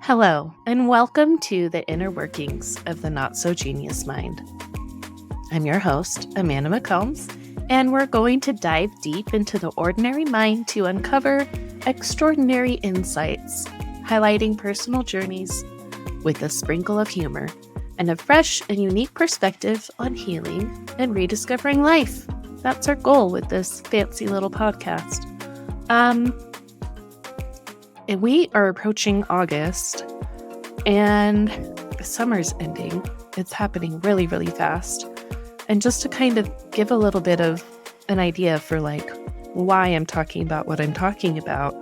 Hello, and welcome to the inner workings of the not so genius mind. I'm your host, Amanda McCombs, and we're going to dive deep into the ordinary mind to uncover extraordinary insights, highlighting personal journeys with a sprinkle of humor and a fresh and unique perspective on healing and rediscovering life. That's our goal with this fancy little podcast. And we are approaching August, and summer's ending. It's happening really, really fast. And just to kind of give a little bit of an idea for why I'm talking about what I'm talking about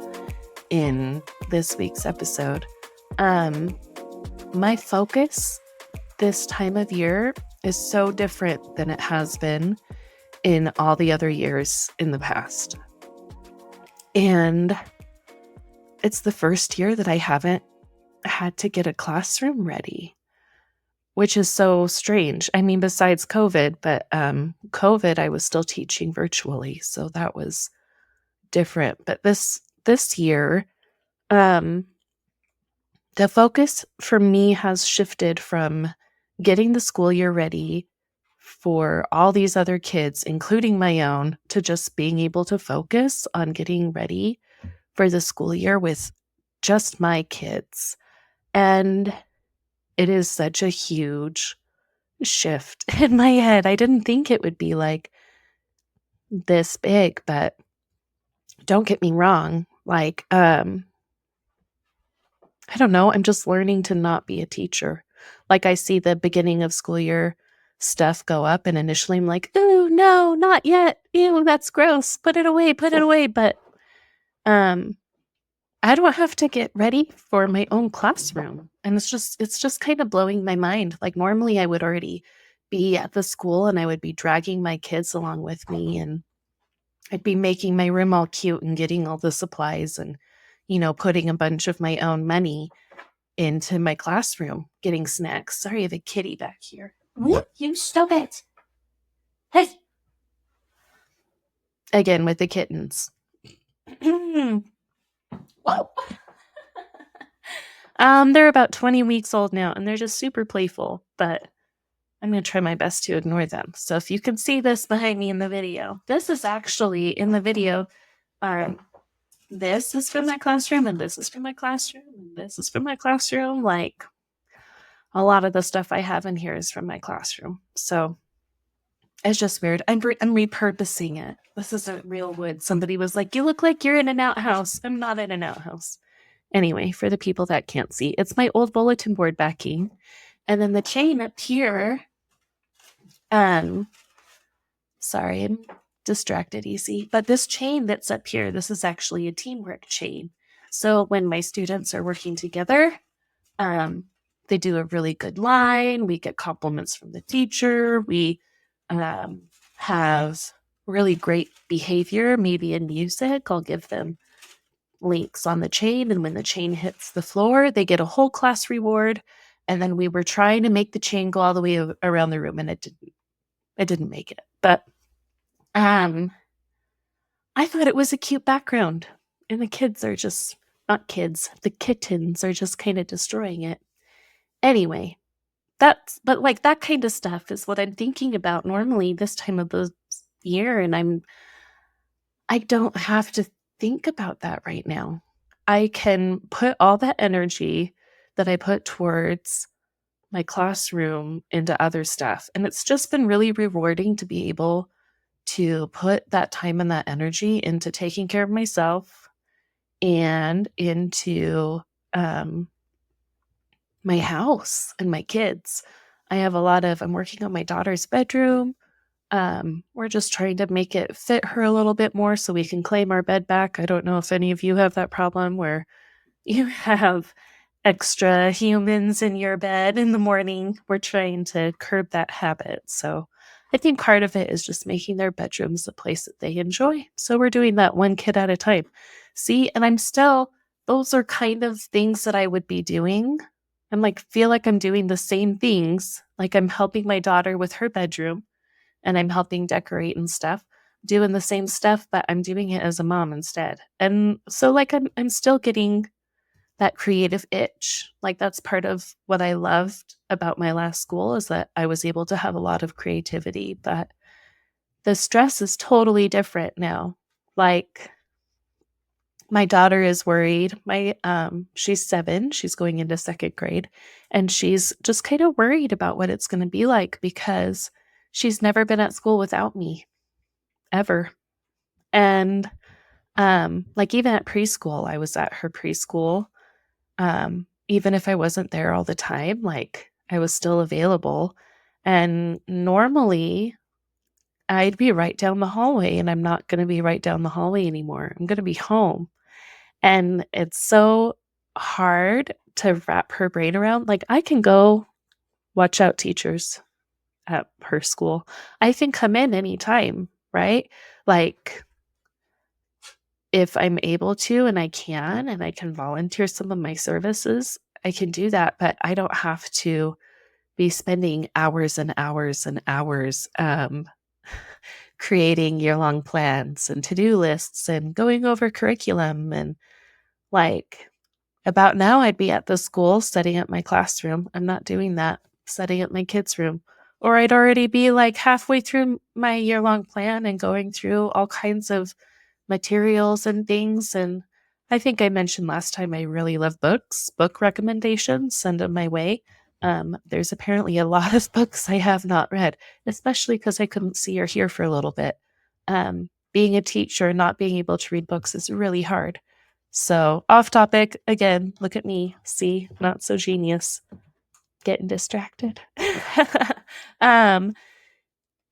in this week's episode, my focus this time of year is so different than it has been in all the other years in the past. And it's the first year that I haven't had to get a classroom ready, which is so strange. I mean, besides COVID, but COVID, I was still teaching virtually, so that was different. But this year, the focus for me has shifted from getting the school year ready for all these other kids, including my own, to just being able to focus on getting ready for the school year with just my kids. And it is such a huge shift in my head. I didn't think it would be like this big, but don't get me wrong. I don't know. I'm just learning to not be a teacher. I see the beginning of school year stuff go up, and initially I'm like, ooh, no, not yet. Ew, that's gross. Put it away. But I don't have to get ready for my own classroom. And it's just kind of blowing my mind. Normally I would already be at the school and I would be dragging my kids along with me, and I'd be making my room all cute and getting all the supplies and, putting a bunch of my own money into my classroom, getting snacks. Sorry, I have a kitty back here. You stop it. Hey. Again, with the kittens. Whoa. They're about 20 weeks old now, and they're just super playful, but I'm going to try my best to ignore them. So if you can see this behind me in the video, this is actually in the video. This is from my classroom, and this is from my classroom, and this is from my classroom. A lot of the stuff I have in here is from my classroom. So it's just weird. I'm repurposing it. This isn't real wood. Somebody was like, you look like you're in an outhouse. I'm not in an outhouse. Anyway, for the people that can't see, it's my old bulletin board backing. And then the chain up here, sorry, I'm distracted easy. But this chain that's up here, this is actually a teamwork chain. So when my students are working together, they do a really good line. We get compliments from the teacher. We have really great behavior, maybe in music. I'll give them links on the chain, and when the chain hits the floor, they get a whole class reward. And then we were trying to make the chain go all the way around the room, and it didn't make it. But I thought it was a cute background, and the kids are just not kids. The kittens are just kind of destroying it. Anyway, but that kind of stuff is what I'm thinking about normally this time of the year, and I don't have to think about that right now. I can put all that energy that I put towards my classroom into other stuff, and it's just been really rewarding to be able to put that time and that energy into taking care of myself and into my house and my kids. I'm working on my daughter's bedroom. We're just trying to make it fit her a little bit more so we can claim our bed back. I don't know if any of you have that problem where you have extra humans in your bed in the morning. We're trying to curb that habit. So I think part of it is just making their bedrooms a place that they enjoy. So we're doing that one kid at a time. See, and those are kind of things that I would be doing. Feel like I'm doing the same things. I'm helping my daughter with her bedroom, and I'm helping decorate and stuff, doing the same stuff, but I'm doing it as a mom instead. And so I'm still getting that creative itch. Like that's part of what I loved about my last school is that I was able to have a lot of creativity, but the stress is totally different now. Like my daughter is worried. She's 7, she's going into 2nd grade, and she's just kind of worried about what it's going to be like because she's never been at school without me ever. And like even at preschool, I was at her preschool. Even if I wasn't there all the time, like I was still available. And normally I'd be right down the hallway, and I'm not going to be right down the hallway anymore. I'm going to be home. And it's so hard to wrap her brain around. Like I can go watch out teachers at her school. I can come in anytime, right? Like if I'm able to and I can volunteer some of my services, I can do that, but I don't have to be spending hours and hours and hours creating year-long plans and to-do lists and going over curriculum. And like about now, I'd be at the school setting up my classroom. I'm not doing that, setting up my kids' room. Or I'd already be like halfway through my year-long plan and going through all kinds of materials and things. And I think I mentioned last time I really love books, book recommendations, send them my way. There's apparently a lot of books I have not read, especially because I couldn't see or hear for a little bit. Being a teacher, not being able to read books is really hard. So, off topic again, look at me. See, not so genius. Getting distracted. um,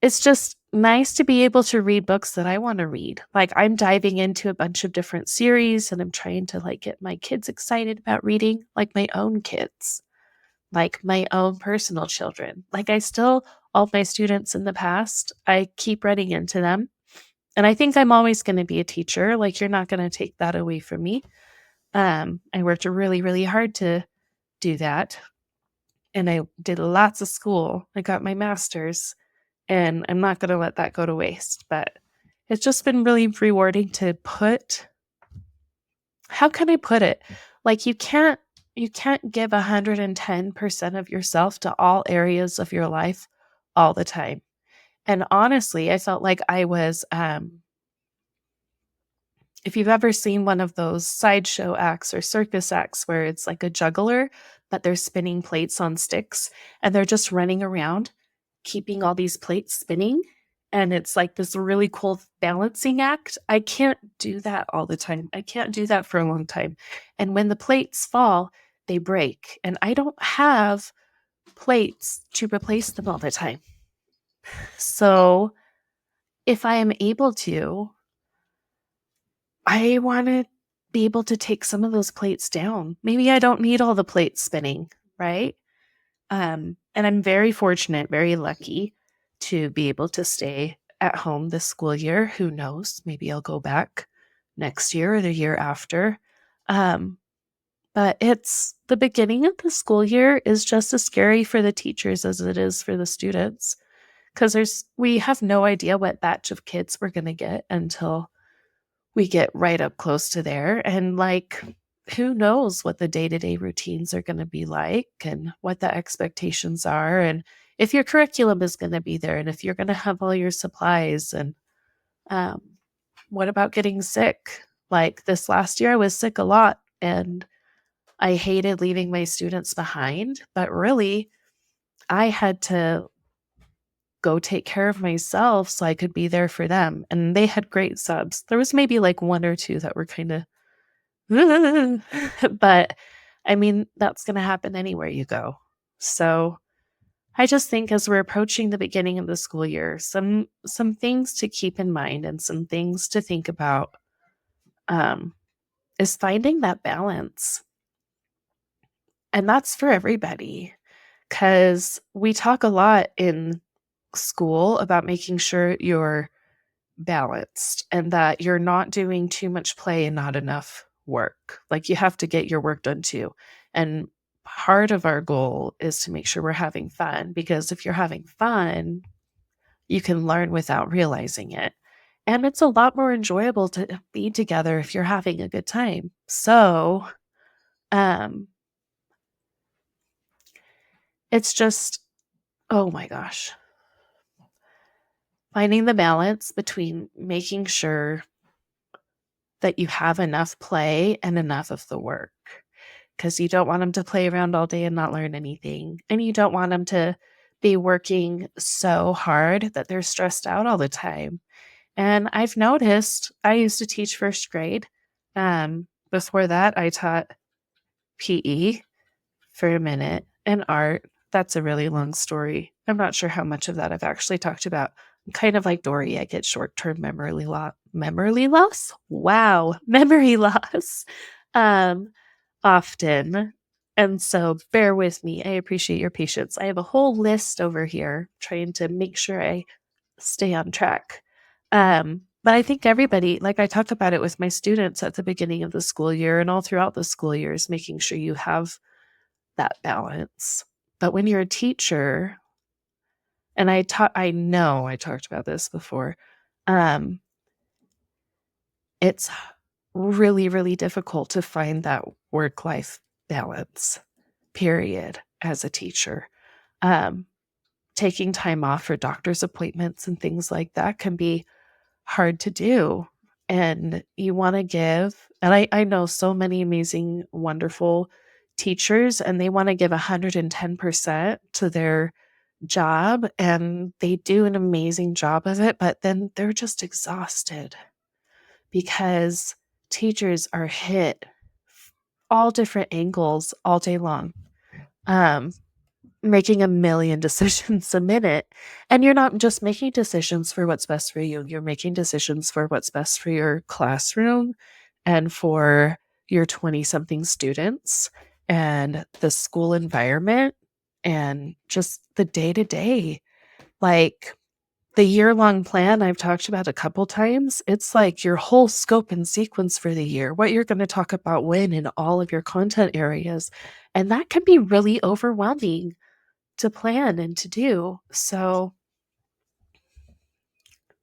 it's just nice to be able to read books that I want to read. Like I'm diving into a bunch of different series and I'm trying to like get my kids excited about reading, like my own kids, like my own personal children. Like all my students in the past, I keep running into them. And I think I'm always going to be a teacher. Like you're not going to take that away from me. I worked really, really hard to do that. And I did lots of school. I got my master's. And I'm not going to let that go to waste, but it's just been really rewarding to how can I put it? Like you can't give 110% of yourself to all areas of your life all the time. And honestly, I felt like I was, if you've ever seen one of those sideshow acts or circus acts where it's like a juggler, but they're spinning plates on sticks and they're just running around keeping all these plates spinning. And it's like this really cool balancing act. I can't do that all the time. I can't do that for a long time. And when the plates fall, they break. And I don't have plates to replace them all the time. So if I am able to, I want to be able to take some of those plates down. Maybe I don't need all the plates spinning, right? And I'm very fortunate, very lucky to be able to stay at home this school year. Who knows? Maybe I'll go back next year or the year after. But it's the beginning of the school year is just as scary for the teachers as it is for the students because we have no idea what batch of kids we're going to get until we get right up close to there. And like, who knows what the day-to-day routines are going to be like and what the expectations are and if your curriculum is going to be there and if you're going to have all your supplies and what about getting sick? Like this last year I was sick a lot and I hated leaving my students behind, but really I had to go take care of myself so I could be there for them. And they had great subs. There was maybe like one or two that were kind of but I mean, that's going to happen anywhere you go. So I just think as we're approaching the beginning of the school year, some things to keep in mind and some things to think about is finding that balance. And that's for everybody because we talk a lot in school about making sure you're balanced and that you're not doing too much play and not enough work. Like you have to get your work done too. And part of our goal is to make sure we're having fun because if you're having fun, you can learn without realizing it. And it's a lot more enjoyable to be together if you're having a good time. So, Um, it's just, oh my gosh, finding the balance between making sure that you have enough play and enough of the work, because you don't want them to play around all day and not learn anything. And you don't want them to be working so hard that they're stressed out all the time. And I've noticed, I used to teach first grade. Before that, I taught PE for a minute and art. That's a really long story. I'm not sure how much of that I've actually talked about. I'm kind of like Dory. I get short-term memory loss. Memory loss? Wow, memory loss. Um, Often. And so bear with me. I appreciate your patience. I have a whole list over here trying to make sure I stay on track. But I think everybody, like I talked about it with my students at the beginning of the school year and all throughout the school years, making sure you have that balance. But when you're a teacher, and I know I talked about this before, um, it's really, really difficult to find that work-life balance, period, as a teacher. Um, Taking time off for doctor's appointments and things like that can be hard to do. And you want to give, and I know so many amazing, wonderful teachers, and they want to give 110% to their job, and they do an amazing job of it, but then they're just exhausted because teachers are hit all different angles all day long. Making a million decisions a minute. And you're not just making decisions for what's best for you, you're making decisions for what's best for your classroom and for your 20 something students and the school environment and just the day to day. Like the year-long plan I've talked about a couple times, it's like your whole scope and sequence for the year, what you're going to talk about when in all of your content areas. And that can be really overwhelming to plan and to do. So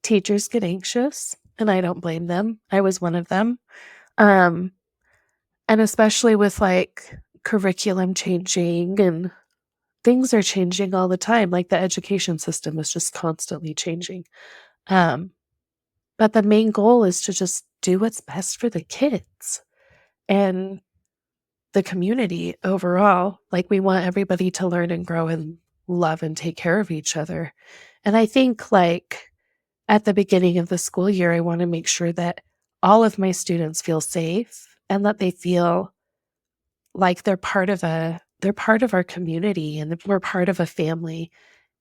teachers get anxious, and I don't blame them. I was one of them. Um, and especially with like curriculum changing and things are changing all the time. Like the education system is just constantly changing. Um, but the main goal is to just do what's best for the kids and the community overall. Like we want everybody to learn and grow and love and take care of each other. And I think like at the beginning of the school year, I want to make sure that all of my students feel safe and that they feel like they're part of our community and that we're part of a family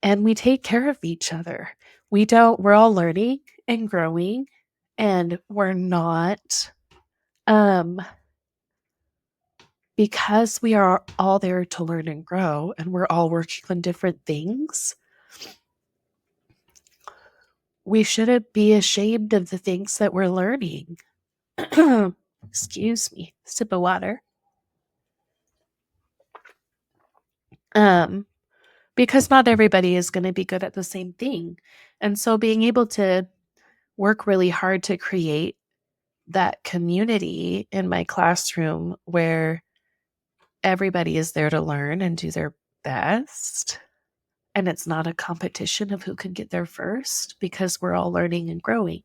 and we take care of each other. We're all learning and growing, and we're not um because we are all there to learn and grow and we're all working on different things. We shouldn't be ashamed of the things that we're learning. Excuse me, sip of water. Um, because not everybody is going to be good at the same thing. And so being able to work really hard to create that community in my classroom where everybody is there to learn and do their best. And it's not a competition of who can get there first because we're all learning and growing.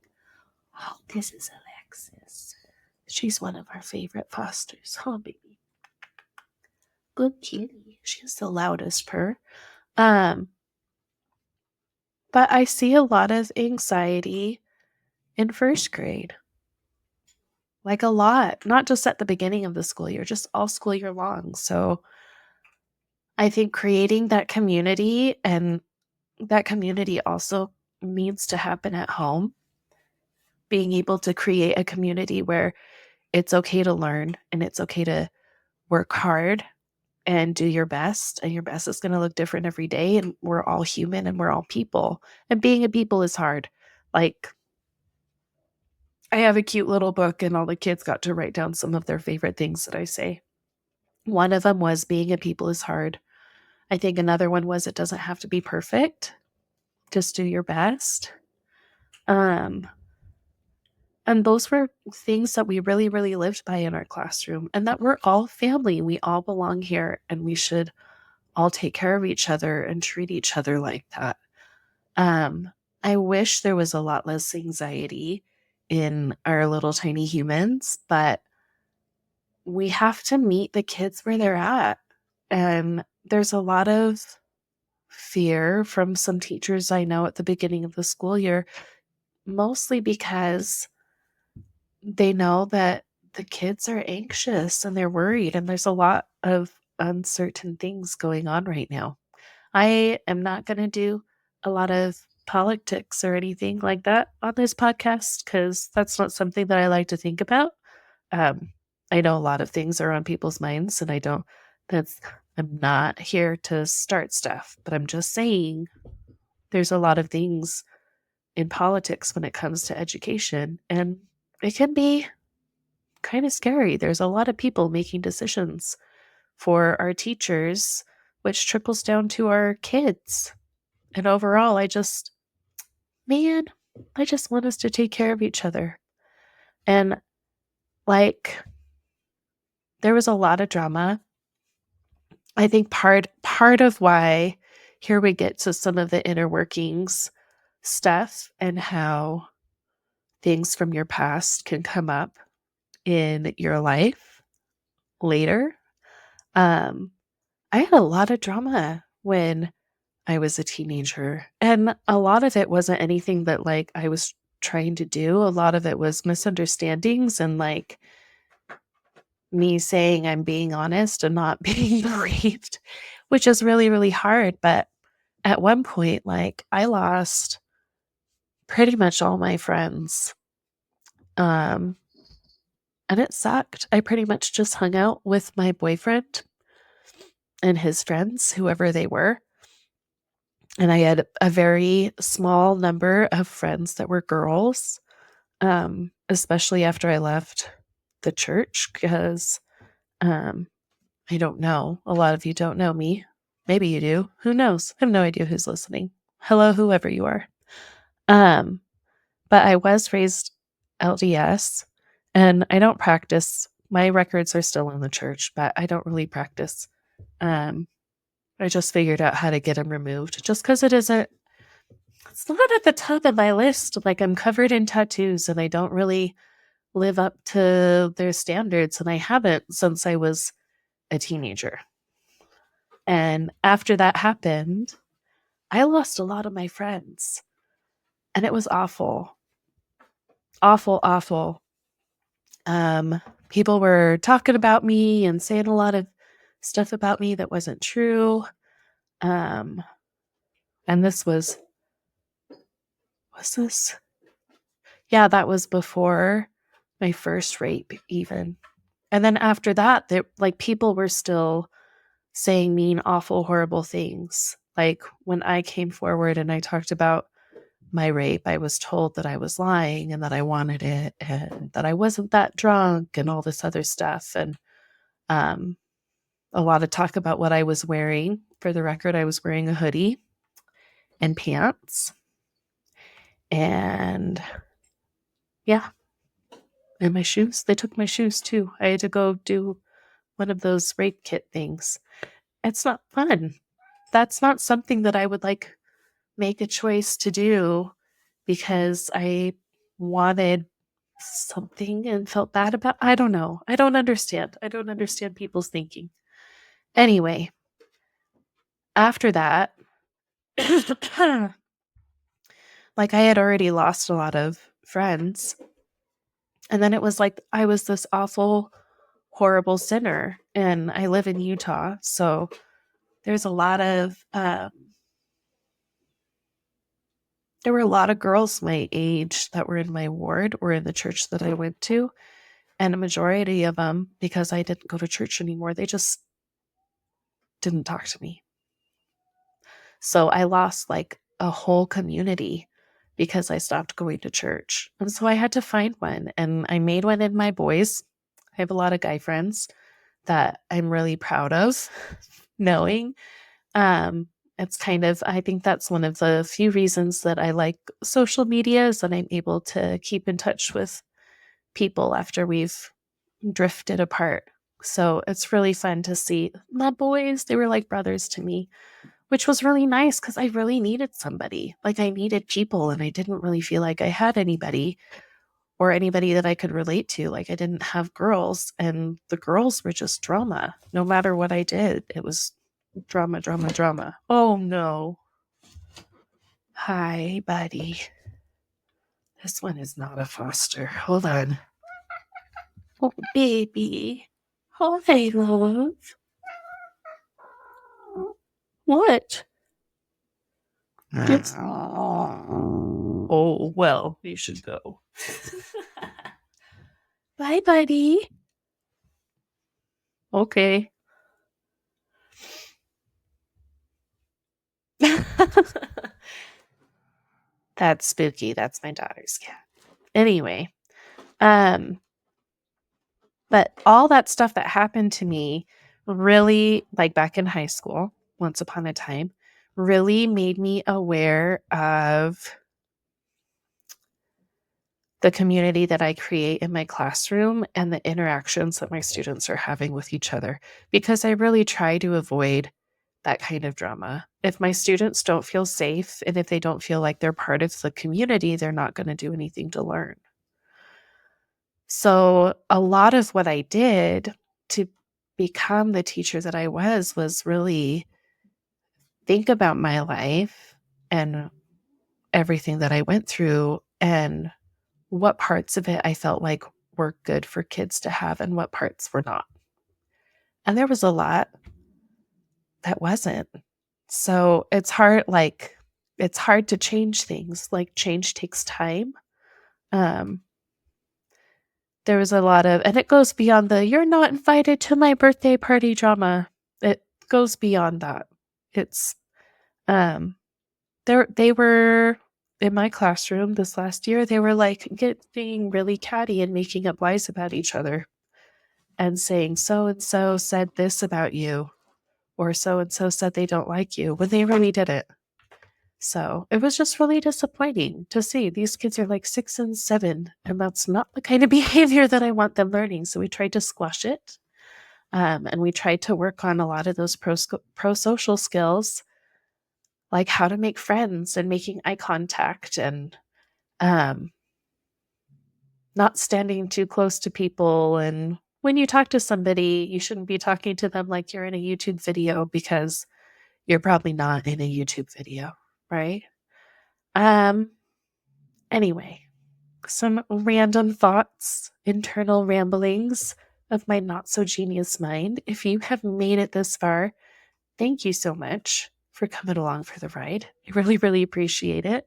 Oh, this is Alexis. She's one of our favorite fosters. Oh, baby. Good kitty. She's the loudest purr. Um, but I see a lot of anxiety in first grade. Like a lot, not just at the beginning of the school year, just all school year long. So I think creating that community, and that community also needs to happen at home. Being able to create a community where it's okay to learn and it's okay to work hard and do your best, and your best is going to look different every day, and we're all human and we're all people, and being a people is hard. Like I have a cute little book and all the kids got to write down some of their favorite things that I say. One of them was being a people is hard. I think another one was it doesn't have to be perfect, just do your best. um And those were things that we really, really lived by in our classroom, and that we're all family. We all belong here, and we should all take care of each other and treat each other like that. Um, I wish there was a lot less anxiety in our little tiny humans, but we have to meet the kids where they're at. And there's a lot of fear from some teachers I know at the beginning of the school year, mostly because they know that the kids are anxious and they're worried, and there's a lot of uncertain things going on right now. I am not going to do a lot of politics or anything like that on this podcast because that's not something that I like to think about. Um, I know a lot of things are on people's minds, and that's, I'm not here to start stuff, but I'm just saying there's a lot of things in politics when it comes to education, and it can be kind of scary. There's a lot of people making decisions for our teachers, which trickles down to our kids. And overall, man, I just want us to take care of each other. And like, there was a lot of drama. I think part of why here we get to some of the inner workings stuff and how things from your past can come up in your life later. I had a lot of drama when I was a teenager, and a lot of it wasn't anything that like I was trying to do. A lot of it was misunderstandings and like me saying I'm being honest and not being believed, which is really, really hard. But at one point, like I lost pretty much all my friends. Um, and it sucked. I pretty much just hung out with my boyfriend and his friends, whoever they were. And I had a very small number of friends that were girls, especially after I left the church, because I don't know. A lot of you don't know me. Maybe you do. Who knows? I have no idea who's listening. Hello, whoever you are. Um, but I was raised LDS, and I don't practice. My records are still in the church, but I don't really practice. I just figured out how to get them removed just because it's not at the top of my list. Like, I'm covered in tattoos and I don't really live up to their standards, and I haven't since I was a teenager. And after that happened, I lost a lot of my friends, and it was awful. Awful, awful. People were talking about me and saying a lot of stuff about me that wasn't true. And this was this? Yeah, that was before my first rape even. And then after that, like people were still saying mean, awful, horrible things. Like when I came forward and I talked about my rape, I was told that I was lying and that I wanted it and that I wasn't that drunk and all this other stuff. And a lot of talk about what I was wearing. For the record, I was wearing a hoodie and pants. And yeah, and my shoes. They took my shoes too. I had to go do one of those rape kit things. It's not fun. That's not something that I would like make a choice to do because I wanted something and felt bad about. I don't know. I don't understand. I don't understand people's thinking. Anyway, after that, like I had already lost a lot of friends. And then it was like I was this awful, horrible sinner. And I live in Utah. So there's a lot of, there were a lot of girls my age that were in my ward or in the church that I went to. And a majority of them, because I didn't go to church anymore, they just didn't talk to me. So I lost like a whole community because I stopped going to church. And so I had to find one. And I made one in my boys. I have a lot of guy friends that I'm really proud of knowing. It's kind of, I think that's one of the few reasons that I like social media is that I'm able to keep in touch with people after we've drifted apart. So it's really fun to see my boys. They were like brothers to me, which was really nice because I really needed somebody. Like I needed people, and I didn't really feel like I had anybody or anybody that I could relate to. Like I didn't have girls, and the girls were just drama. No matter what I did, it was drama, drama, drama. Oh no. Hi, buddy. This one is not a foster. Hold on. Oh, baby. Hi, love. What? It's... Oh, well, you should go. Bye, buddy. Okay. That's spooky. That's my daughter's cat. Anyway, but all that stuff that happened to me really, like back in high school, once upon a time, really made me aware of the community that I create in my classroom and the interactions that my students are having with each other, because I really try to avoid that kind of drama. If my students don't feel safe and if they don't feel like they're part of the community, they're not going to do anything to learn. So a lot of what I did to become the teacher that I was really think about my life and everything that I went through and what parts of it I felt like were good for kids to have and what parts were not. And there was a lot that wasn't. So it's hard to change things. Like change takes time. There was a lot of, and it goes beyond the "you're not invited to my birthday party" drama. It goes beyond that. It's they were in my classroom this last year. They were like getting really catty and making up lies about each other and saying so and so said this about you, or so and so said they don't like you, when they really didn't. So it was just really disappointing to see these kids are like 6 and 7, and that's not the kind of behavior that I want them learning. So we tried to squash it. And we tried to work on a lot of those pro-social skills, like how to make friends and making eye contact and not standing too close to people. And when you talk to somebody, you shouldn't be talking to them like you're in a YouTube video, because you're probably not in a YouTube video, right? Anyway, some random thoughts, internal ramblings of my not so genius mind. If you have made it this far, thank you so much for coming along for the ride. I really, really appreciate it.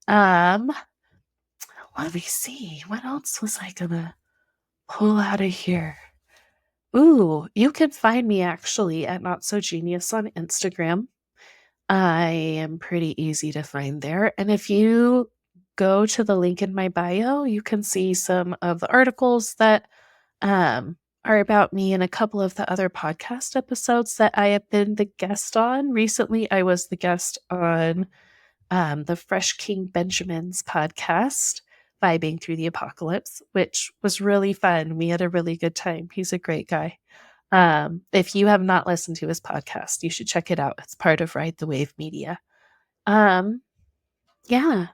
Let me see. What else was I gonna pull out of here? Ooh, you can find me actually at Not So Genius on Instagram. I am pretty easy to find there. And if you go to the link in my bio, you can see some of the articles that are about me and a couple of the other podcast episodes that I have been the guest on. Recently, I was the guest on the Fresh King Benjamin's podcast, Vibing Through the Apocalypse, which was really fun. We had a really good time. He's a great guy. If you have not listened to his podcast, you should check it out. It's part of Ride the Wave Media. Yeah,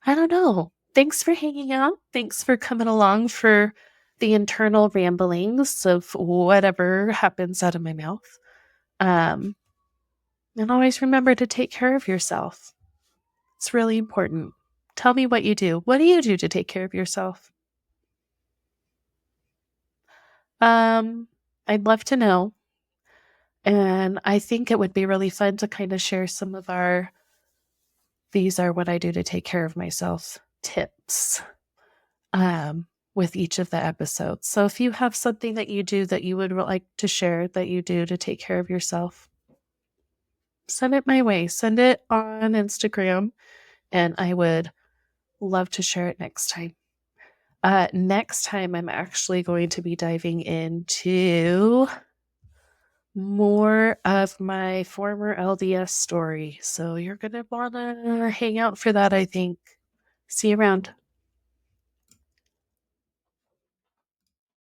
I don't know. Thanks for hanging out. Thanks for coming along for the internal ramblings of whatever happens out of my mouth. And always remember to take care of yourself. It's really important. Tell me what you do. What do you do to take care of yourself? I'd love to know. And I think it would be really fun to kind of share some of our "these are what I do to take care of myself" tips with each of the episodes. So if you have something that you do that you would like to share that you do to take care of yourself, send it my way. Send it on Instagram, and I would love to share it next time. Next time, I'm actually going to be diving into more of my former LDS story. So you're going to want to hang out for that, I think. See you around.